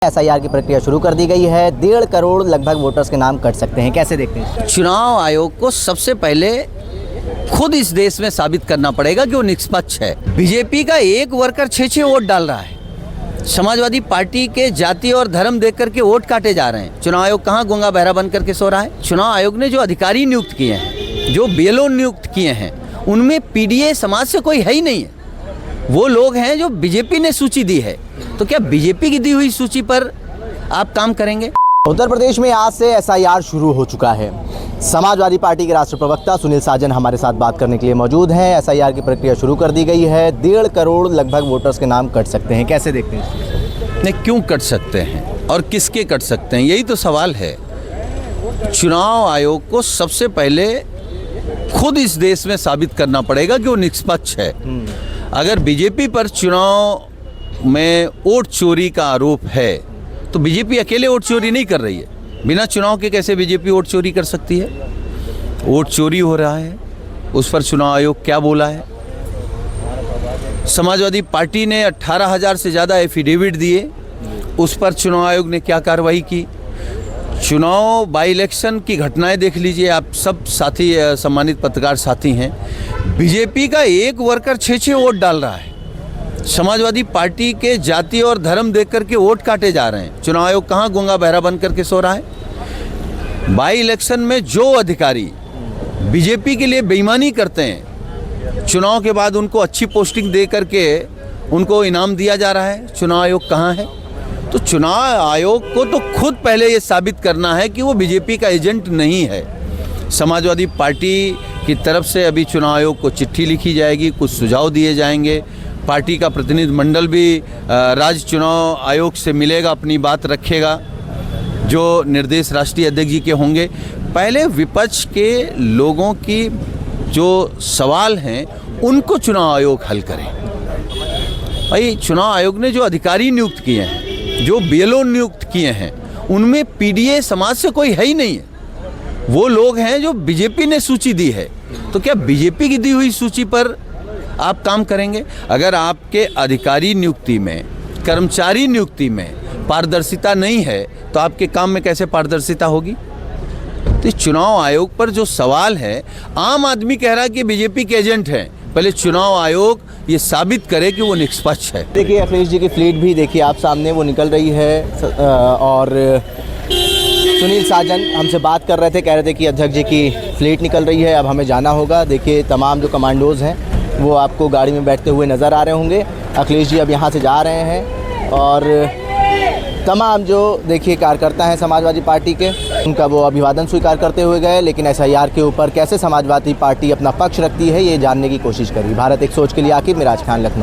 SIR की प्रक्रिया शुरू कर दी गई है। 1.5 करोड़ लगभग वोटर्स के नाम कट सकते हैं। कैसे देखते हैं? चुनाव आयोग को सबसे पहले खुद इस देश में साबित करना पड़ेगा कि वो निष्पक्ष है। बीजेपी का एक वर्कर 6-6 वोट डाल रहा है। समाजवादी पार्टी के जाति और धर्म देख करके वोट काटे जा रहे हैं। चुनाव आयोग कहाँ गूंगा बहरा बन करके सो रहा है? चुनाव आयोग ने जो अधिकारी नियुक्त किए हैं, जो बीएलओ नियुक्त किए हैं, उनमें पीडीए समाज से कोई है ही नहीं है। वो लोग हैं जो बीजेपी ने सूची दी है। तो क्या बीजेपी की दी हुई सूची पर आप काम करेंगे? उत्तर प्रदेश में आज से एसआईआर शुरू हो चुका है। समाजवादी पार्टी के राष्ट्रीय प्रवक्ता सुनील साजन हमारे साथ बात करने के लिए मौजूद हैं। एसआईआर की प्रक्रिया शुरू कर दी गई है। 1.5 करोड़ लगभग वोटर्स के नाम कट सकते हैं। कैसे देखते हैं? नहीं, क्यों कट सकते हैं और किसके कट सकते हैं, यही तो सवाल है। चुनाव आयोग को सबसे पहले खुद इस देश में साबित करना पड़ेगा कि वो निष्पक्ष है। अगर बीजेपी पर चुनाव में वोट चोरी का आरोप है तो बीजेपी अकेले वोट चोरी नहीं कर रही है। बिना चुनाव के कैसे बीजेपी वोट चोरी कर सकती है? वोट चोरी हो रहा है, उस पर चुनाव आयोग क्या बोला है? समाजवादी पार्टी ने 18,000 से ज़्यादा एफिडेविट दिए, उस पर चुनाव आयोग ने क्या कार्रवाई की? चुनाव बाई इलेक्शन की घटनाएं देख लीजिए आप सब साथी, सम्मानित पत्रकार साथी हैं। बीजेपी का एक वर्कर 6-6 वोट डाल रहा है। समाजवादी पार्टी के जाति और धर्म देख करके वोट काटे जा रहे हैं। चुनाव आयोग कहाँ गूंगा बहरा बन करके सो रहा है? बाई इलेक्शन में जो अधिकारी बीजेपी के लिए बेईमानी करते हैं, चुनाव के बाद उनको अच्छी पोस्टिंग दे करके उनको इनाम दिया जा रहा है। चुनाव आयोग कहाँ है? तो चुनाव आयोग को तो खुद पहले ये साबित करना है कि वो बीजेपी का एजेंट नहीं है। समाजवादी पार्टी की तरफ से अभी चुनाव आयोग को चिट्ठी लिखी जाएगी, कुछ सुझाव दिए जाएंगे। पार्टी का प्रतिनिधि मंडल भी राज्य चुनाव आयोग से मिलेगा, अपनी बात रखेगा, जो निर्देश राष्ट्रीय अध्यक्ष जी के होंगे। पहले विपक्ष के लोगों की जो सवाल हैं उनको चुनाव आयोग हल करे। भाई, चुनाव आयोग ने जो अधिकारी नियुक्त किए हैं, जो बीएलओ नियुक्त किए हैं, उनमें पीडीए समाज से कोई है ही नहीं है। वो लोग हैं जो बीजेपी ने सूची दी है। तो क्या बीजेपी की दी हुई सूची पर आप काम करेंगे? अगर आपके अधिकारी नियुक्ति में, कर्मचारी नियुक्ति में पारदर्शिता नहीं है तो आपके काम में कैसे पारदर्शिता होगी? तो इस चुनाव आयोग पर जो सवाल है, आम आदमी कह रहा है कि बीजेपी के एजेंट हैं। पहले चुनाव आयोग ये साबित करे कि वो निष्पक्ष है। देखिए, अखिलेश जी की फ्लीट भी देखिए आप सामने वो निकल रही है। और सुनील साजन हमसे बात कर रहे थे, कह रहे थे कि अध्यक्ष जी की फ्लीट निकल रही है, अब हमें जाना होगा। देखिए, तमाम जो कमांडोज़ हैं वो आपको गाड़ी में बैठते हुए नज़र आ रहे होंगे। अखिलेश जी अब यहाँ से जा रहे हैं और तमाम जो देखिए कार्यकर्ता हैं समाजवादी पार्टी के, उनका वो अभिवादन स्वीकार करते हुए गए। लेकिन एसआईआर के ऊपर कैसे समाजवादी पार्टी अपना पक्ष रखती है, ये जानने की कोशिश करी। भारत एक सोच के लिए आकिब, मिराज खान, लखनऊ।